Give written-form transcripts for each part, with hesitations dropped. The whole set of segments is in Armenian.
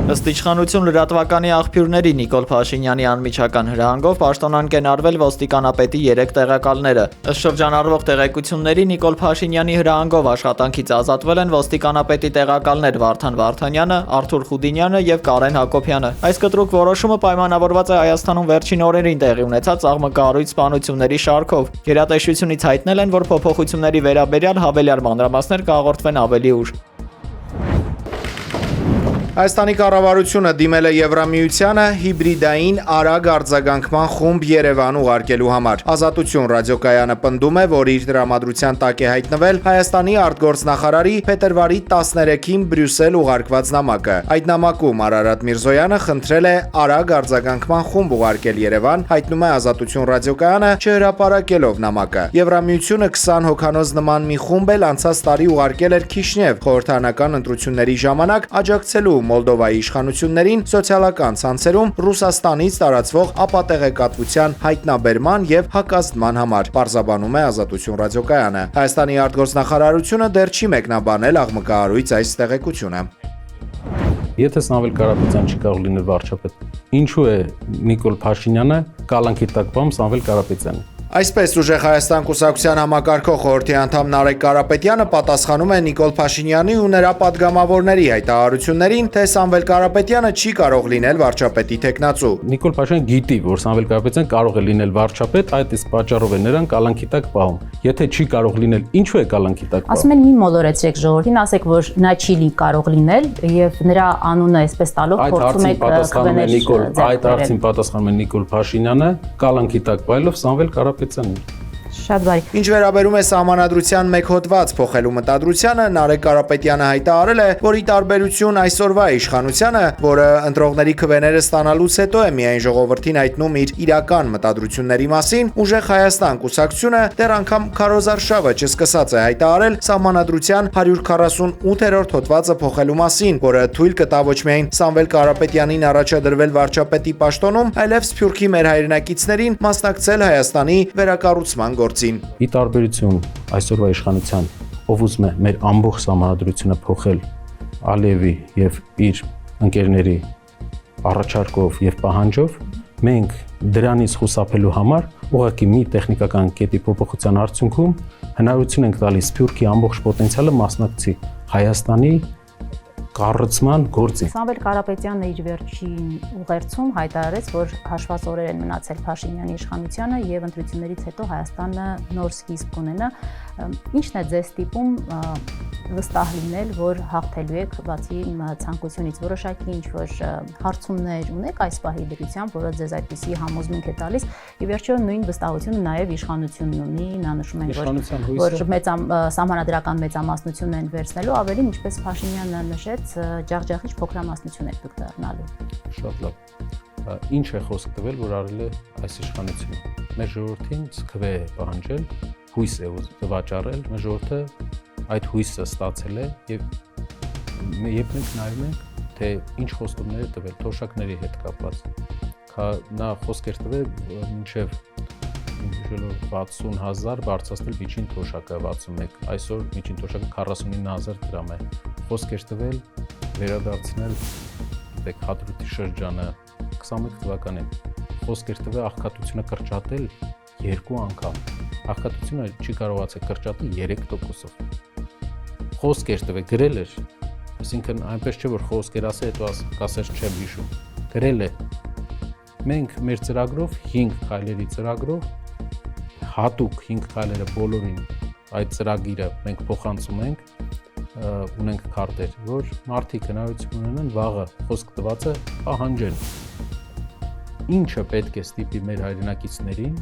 Ըստ իշխանություն լրատվականի աղբյուրների Նիկոլ Փաշինյանի անմիջական հրահանգով պաշտոնանկ են արվել ոստիկանապետի 3 տեղակալները։ Ըստ շրջանառվող տեղեկությունների Նիկոլ Փաշինյանի հրահանգով աշխատանքից ազատվել են ոստիկանապետի տեղակալներ Վարդան Վարդանյանը, Արթուր Խուդինյանը եւ Կարեն Հակոբյանը։ Այս կտրուկ որոշումը պայմանավորված է Հայաստանում վերջին օրերին տեղի ունեցած աղմկահարույց սպանությունների շարքով։ Գերատեսչությունից հայտնել են, որ փոփոխությունների վերաբերյալ հավելյալ մանրամասներ կհաղորդվեն ավելի ուշ։ Հայաստանի կառավարությունը դիմել է Եվրամիությանը հիբրիդային արագ արձագանքման խումբ Երևան ուղարկելու համար։ Ազատություն ռադիոկայանը պնդում է, որ իր տրամադրության տակ է հայտնվել Հայաստանի արտգործնախարարի փետրվարի 13-ին Բրյուսել ուղարկված նամակը։ Այդ նամակում Արարատ Միրզոյանը խնդրել է արագ արձագանքման խումբ ուղարկել Երևան, հայտնում է Ազատություն ռադիոկայանը չհրապարակելով նամակը։ Եվրամիությունը 20 հոգանոց նման մի խումբ էլ անցած տարի ուղարկել էր Քիշնև խորհրդարանական ընտրությունների ժամանակ աջակցելու Մոլդովայի իշխանություններին սոցիալական ցանցերում Ռուսաստանից տարածվող ապատեղեկատվության հայտնաբերման եւ հակազդման համար, պարզաբանում է Ազատություն ռադիոկայանը։ Հայաստանի արտգործնախարարությունը դեռ չի մեկնաբանել աղմկահարույց այս տեղեկությունը։ Եթե Սամվել Կարապետյան չի կարող լինել վարչապետ, ինչու է Նիկոլ Փաշինյանը կալանքի տակ պահում Սամվել Կարապետյանին։ Այսպես ուժեղ Հայաստան կուսակցության համակարգող խորհրդի անդամ Նարեկ Կարապետյանը պատասխանում է Նիկոլ Փաշինյանի ու նրա պատգամավորների հայտարարություններին, թե Սամվել Կարապետյանը չի կարող լինել վարչապետի թեկնածու։ Նիկոլ Փաշինյանը գիտի, որ Սամվել Կարապետյանը կարող է լինել վարչապետ, այդ իսկ պատճառով է նրան կալանքի տակ պահում։ Եթե չի կարող լինել, ինչու է կալանքի տակ պահում։ Ասում են մի մոլորեցրեք ժողովրդին, ասեք, որ նա չի կարող լինել եւ նրա անունը այսպես տալով փորձում եք քվեներ։ Այդ հարցին պատասխանում է Նիկոլ Փաշինյանը կալանքի տակ պահելով Սամվել Կարապետյանին։ Շատ բարի։ Ինչ վերաբերում է սահմանադրության մեկ հոդված փոխելու մտադրությանը, Նարեկ Կարապետյանը հայտարարել է, որ ի տարբերություն այսօրվա իշխանությանը, որը ընտրողների քվեները ստանալուց հետո է միայն ժողովրդին հայտնում իր իրական մտադրությունների մասին, ուժեղ Հայաստան կուսակցությունը դեռ անգամ քարոզարշավը չսկսած է հայտարարել սահմանադրության 148-րդ հոդվածը փոխելու մասին, որը թույլ կտա ոչ միայն Սամվել Կարապետյանին առաջադրվել վարչապետի պաշտոնում, այլև Սփյուռքի մեր հայրենակիցներին մասնակցել Հայաստանի վերակառուցման գործին։ Ի տարբերություն այսօրվա իշխանության, ով ուզում է մեր ամբողջ սահմանադրությունը փոխել Ալիևի եւ իր ընկերների առաջարկով եւ պահանջով, մենք դրանից խուսափելու համար ուղղակի մի տեխնիկական կետի փոփոխության արդյունքում հնարավորություն ենք տալիս Սփյուռքի ամբողջ պոտենցիալը մասնակցի Հայաստանի կառուցման գործին։ Սամվել Կարապետյանն իր վերջին ուղերձում հայտարարեց, որ հաշված օրեր են մնացել Փաշինյանի իշխանությանը եւ ընտրություններից հետո Հայաստանը նոր սկիզբ կունենա։ Ինչն է ձեզ ստիպում վստահ լինել, որ հաղթելու եք բացի ցանկությունից, որոշակի ինչ-որ հարցումներ ունեք այս պահի դրությամբ, որը ձեզ այդպիսի համոզմունք է տալիս։ Ի վերջո նույն վստահությունը նաեւ իշխանությունն ունի, նա նշում է, որ սահմանադրական մեծամասնությունն են վերցնելու, ավելին ինչպես Փաշինյանը նշեց, ջախջախիչ փոքրամասնություն եք դուք դառնալու։ Շատ լավ։ Ինչ է խոսք տվել, որ արել է այս իշխանությունը։ Մեր ժողովրդին քվե է պահանջել, հույս է վաճառել, մեր ժողովուրդը այդ հույսը ստացել է եւ երբ մենք նայում ենք, թե ինչ խոստումներ է տվել թոշակների հետ կապված, նա խոսքեր տվել մինչեւ 60,000 բարձրացնել միջին թոշակը 61, այսօր միջին թոշակը 49,000 դրամ է։ Խոսքեր տվել վերադարձնել Հադրութի շրջանը 21 թվականին, խոսքեր տվել աղքատությունը կրճատել 2 անգամ, աղքատությունը չի կարողացել կրճատել 3%-ով։ Խոսքեր տվել, գրել էր, այսինքն այնպես չէ, որ խոսքեր ասել, հետո ասել չեմ հիշում, գրել է։ Մենք մեր ծրագրով 5 քայլերի ծրագրով հատուկ 5 քայլերը բոլորին այդ ծրագիրը մենք փոխանցում ենք, ունենք քարտեր, որ մարդիկ հնարավորություն ունենան վաղը խոսք տվածը պահանջեն։ Ինչը պետք է ստիպի մեր հայրենակիցներին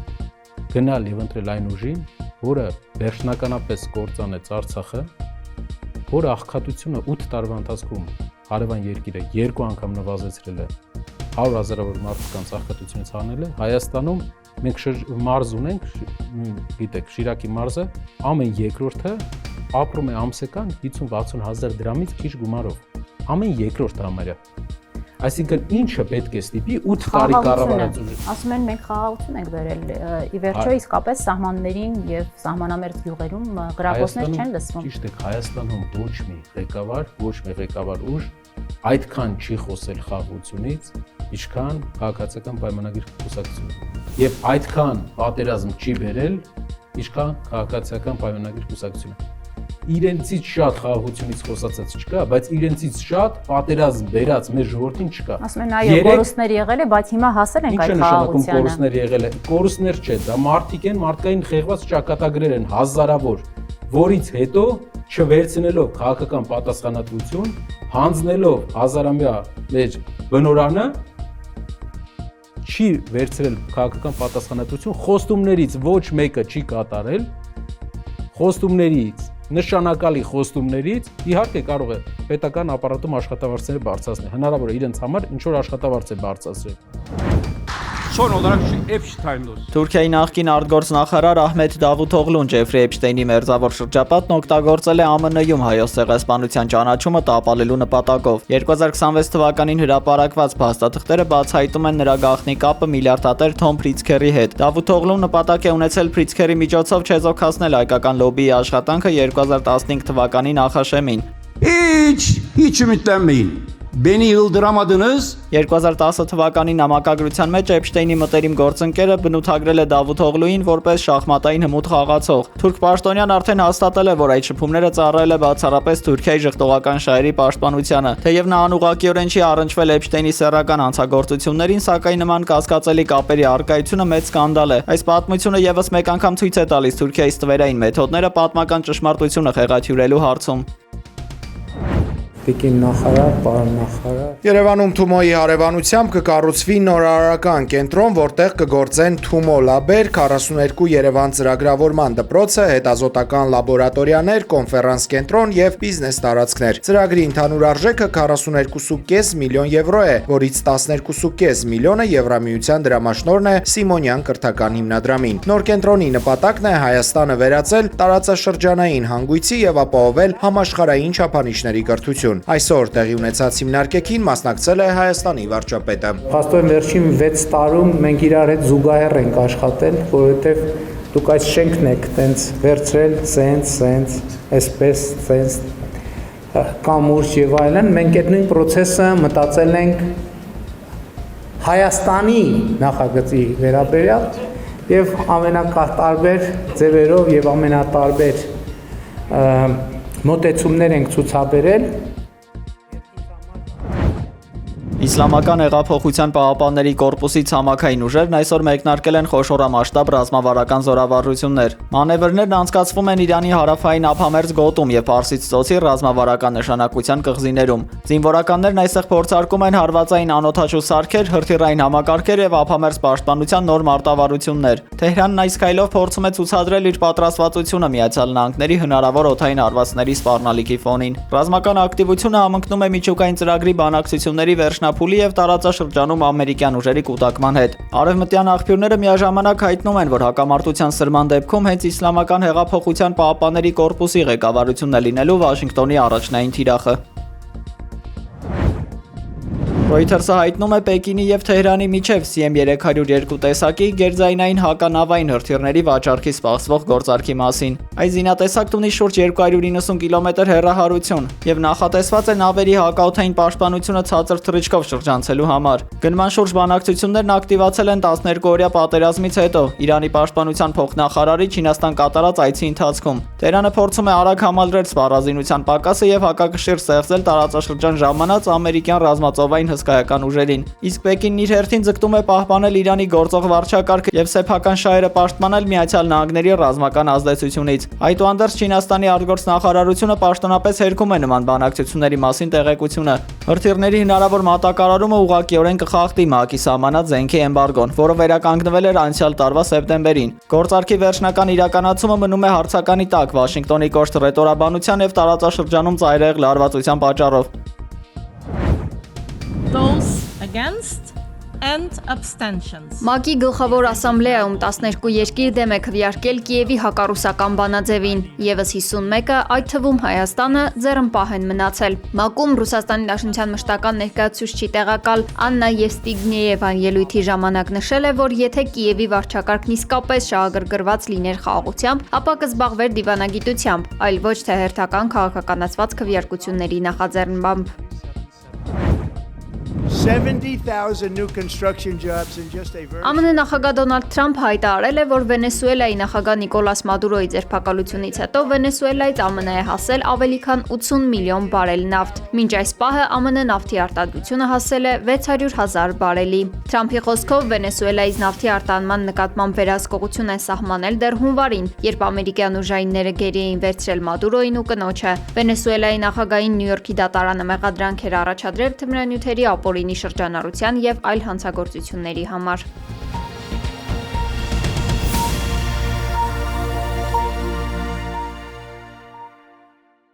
գնալ եւ ընտրել այն ուժին, որը վերջնականապես կործանեց Արցախը, որը աղքատությունը 8 տարվա ընթացքում հարևան երկիրը 2 անգամ նվազեցրել է, 100,000-ավոր մարդկանց աղքատությունից հանել է, Հայաստանում մենք մարզ ունենք, գիտեք, Շիրակի մարզը, ամեն երկրորդը ապրում է ամսական 50-60,000 դրամից քիչ գումարով, ամեն երկրորդ համարյա։ Այսինքն ինչը պետք է ստիպի 8 տարի կառավարությունը։ Ասում են մենք խաղաղություն ենք բերել, ի վերջո իսկապես սահմաններին եւ սահմանամերձ գյուղերում գրակոչներ չեն լսվում։ Ճիշտ է, Հայաստանում ոչ մի ղեկավար ուժ այդքան չի խոսել խաղաղությունից, ինչքան քաղաքացիական պայմանագիր կուսակցությունը։ Եվ այդքան պատերազմ չի բերել, ինչքան քաղաքացիական պայմանագիր կուսակցությունը։ Իրենցից շատ խաղաղությունից խոսածած չկա, բայց իրենցից շատ պատերազմ բերած մեր ժողովրդին չկա։ Ասում են այո, կորուստներ եղել է, բայց հիմա հասել ենք այդ խաղաղությանը։ Կորուստներ եղել է, կորուստներ չէ, դա մարդիկ են, մարդկային խեղված ճակատագրեր են հազարավոր, որից հետո չվերցնելով քաղաքական պատասխանատվություն, հանձնելով հազարամյա մեր բնորանը, չի վերցրել քաղաքական պատասխանատվություն, խոստումներից ոչ մեկը չի կատարել, խոստումներից, նշանակալի խոստումներից, իհարկե կարող է պետական ապարատում աշխատավարձերը բարձրացնել, հնարավոր է իրենց համար ինչ որ աշխատավարձ է բարձրացրել։ Թուրքիայի նախկին արտգործնախարար Ահմեդ Դավութօղլուն Ջեֆրի Էփշտեյնի մերձավոր շրջապատն օգտագործել է ԱՄՆ-ում հայոց ցեղասպանության ճանաչումը տապալելու նպատակով։ 2026 թվականին հրապարակված փաստաթղթերը բացահայտում են նրա գաղտնի կապը միլիարդատեր Թոմ Փրիցքերի հետ։ Դավութօղլուն նպատակ է ունեցել Փրիցքերի միջոցով չեզոքացնել հայկական լոբիի աշխատանքը 2015 թվականի նախաշեմին։ Hiç ümitlenmeyin. Beni yıldıramadınız. 2010 թվականի նամակագրության մեջ Էփշտեյնի մտերիմ գործընկերը բնութագրել է Դավութօղլուին որպես շախմատային հմուտ խաղացող։ Թուրք պաշտոնյան արդեն հաստատել է, որ այդ շփումները ծառայել է բացառապես Թուրքիայի ժխտողական շահերի պաշտպանությանը։ Թեև նա անուղղակիորեն չի առնչվել Էփշտեյնի սեռական հանցագործություններին, սակայն նման կասկածելի կապերի առկայությունը մեծ սկանդալ է։ Այս պատմությունը եւս մեկ անգամ ցույց է տալիս Թուրքիայի ստվերային մեթոդները պատմական ճշմարտությունը խեղաթյուրելու հարցում։ Տիկին նախարար, պարոն նախարար։ Երևանում Թումոյի հարևանությամբ կկառուցվի նորարարական կենտրոն, որտեղ կգործեն Թումո լաբեր, 42 Երևան ծրագրավորման դպրոցը, հետազոտական լաբորատորիաներ, կոնֆերանս կենտրոն եւ բիզնես տարածքներ։ Ծրագրի ընդհանուր արժեքը 42.5 միլիոն եվրո է, որից 12.5 միլիոնը Եվրամիության դրամաշնորհն է Սիմոնյան կրթական հիմնադրամին։ Նոր կենտրոնի նպատակն է Հայաստանը վերածել տարածաշրջանային հանգույցի եւ ապահովել համաշխարհային չափանիշների կրթություն։ Այսօր տեղի ունեցած հիմնարկեքին մասնակցել է Հայաստանի վարչապետը։ Փաստորեն վերջին 6 տարում մենք իրար հետ զուգահեռ ենք աշխատել, որովհետև դուք այս շենքն եք տենց վերցրել, սենց, այսպես, սենց կամուրջ եւ այլն, մենք այդ նույն process-ը մտածել ենք Հայաստանի նախագծի վերաբերյալ եւ ամենակարտարբեր ձևերով եւ ամենատարբեր մոտեցումներ ենք ցուցաբերել։ Իսլամական հեղափոխության պահապանների կորպուսի ցամաքային ուժերն այսօր մեկնարկել են խոշորամասշտաբ ռազմավարական զորավարժություններ։ Մանևրներն անցկացվում են Իրանի հարավային ափամերձ գոտում եւ Պարսից ծոցի ռազմավարական նշանակության կղզիներում։ Զինվորականներն այստեղ փորձարկում են հարվածային անօդաչու սարքեր, հրթիռային համակարգեր եւ ափամերձ պաշտպանության նոր մարտավարություններ։ Թեհրանն այս քայլով փորձում է ցուցադրել իր պատրաստվածությունը Միացյալ Նահանգների հնարավոր օդային հարվածների սպառնալիքի ֆոնին։ Ռազմական ակտիվությունը համընկնում է միջուկային ծրագրի բանակցությունների վերջնափուլի եւ տարածաշրջանում ամերիկյան ուժերի կուտակման հետ։ Արևմտյան աղբյուրները միաժամանակ հայտնում են, որ հակամարտության սրման դեպքում հենց Իսլամական հեղափոխության պահապանների կորպուսի ղեկավարությունն է լինելու Վաշինգտոնի առաջնային թիրախը։ Reuters-ը հայտնում է Պեկինի եւ Թեհրանի միջև CM-302 տեսակի գերձայնային հականավային հրթիռների վաճառքի սպասվող գործարքի մասին։ Այս զինատեսակն ունի շուրջ 290 կիլոմետր հեռահարություն եւ նախատեսված է նավերի հակաօդային պաշտպանությունը ցածր թռիչքով շրջանցելու համար։ Գնման շուրջ բանակցություններն ակտիվացել են 12-օրյա պատերազմից հետո Իրանի պաշտպանության փոխնախարարի Չինաստան կատարած այցի ընթացքում։ Թեհրանը փորձում է արագ համալրել սպառազինության պակասը եւ հակակշիռ ստեղծել տարածաշրջան ժամանած ամերիկյան ռազմածովային հսկայական ուժերին։ Իսկ Պեկինն իր հերթին ձգտում է պահպանել Իրանի գործող վարչակարգը եւ սեփական շահերը պաշտպանել Միացյալ Նահանգների ռազմական ազդեցությունից։ Այդուհանդերձ Չինաստանի արտգործնախարարությունը պաշտոնապես հերքում է նման բանակցությունների մասին տեղեկությունը։ Հրթիռների հնարավոր մատակարարումը ուղղակիորեն կխախտի ՄԱԿ-ի սահմանած զենքի էմբարգոն, որը վերականգնվել էր անցյալ տարվա սեպտեմբերին։ Գործարքի վերջնական իրականացումը մնում է հարցականի տակ Վաշինգտոնի կոշտ ռետորաբանության եւ տարածաշրջանում ծայրահեղ լարվածության պատճառով։ Those against and abstentions. ՄԱԿ-ի գլխավոր ասամբլեայում 12 երկիր դեմ է քվեարկել Կիևի հակառուսական բանաձևին, եւս 51-ը, այդ թվում Հայաստանը, ձեռնպահ են մնացել։ ՄԱԿ-ում Ռուսաստանի Դաշնության մշտական ներկայացուցիչի տեղակալ Աննա Եվստիգնեևան ելույթի ժամանակ նշել է, որ եթե Կիևի վարչակարգն իսկապես շահագրգռված լիներ խաղաղությամբ, ապա կզբաղվեր դիվանագիտությամբ, այլ ոչ թե հերթական քաղաքականացված քվեարկությունների նախաձեռնմամբ։ 70,000 new construction jobs in just a very ԱՄՆ նախագահ Դոնալդ Թրամփը հայտարարել է, որ Վենեսուելայի նախագահ Նիկոլաս Մադուրոյի ձերբակալությունից հետո Վենեսուելայից ԱՄՆ է հասել ավելի քան 80 միլիոն բարել նավթ։ Մինչ այս պահը ԱՄՆ նավթի արտադրությունը հասել է 600,000 բարելի։ Թրամփի խոսքով Վենեսուելայից նավթի արտահանման նկատմամբ վերահսկողություն են սահմանել դեռ հունվարին, երբ ամերիկյան ուժայինները գերի էին վերցրել Մադուրոյին ու կնոջը։ Վենեսուելայի նախագահին Նյու Յորքի դատարանը մեղադրանք էր առաջադրել թմրանյութերի ապօրինի շրջանառության եւ այլ հանցագործությունների համար։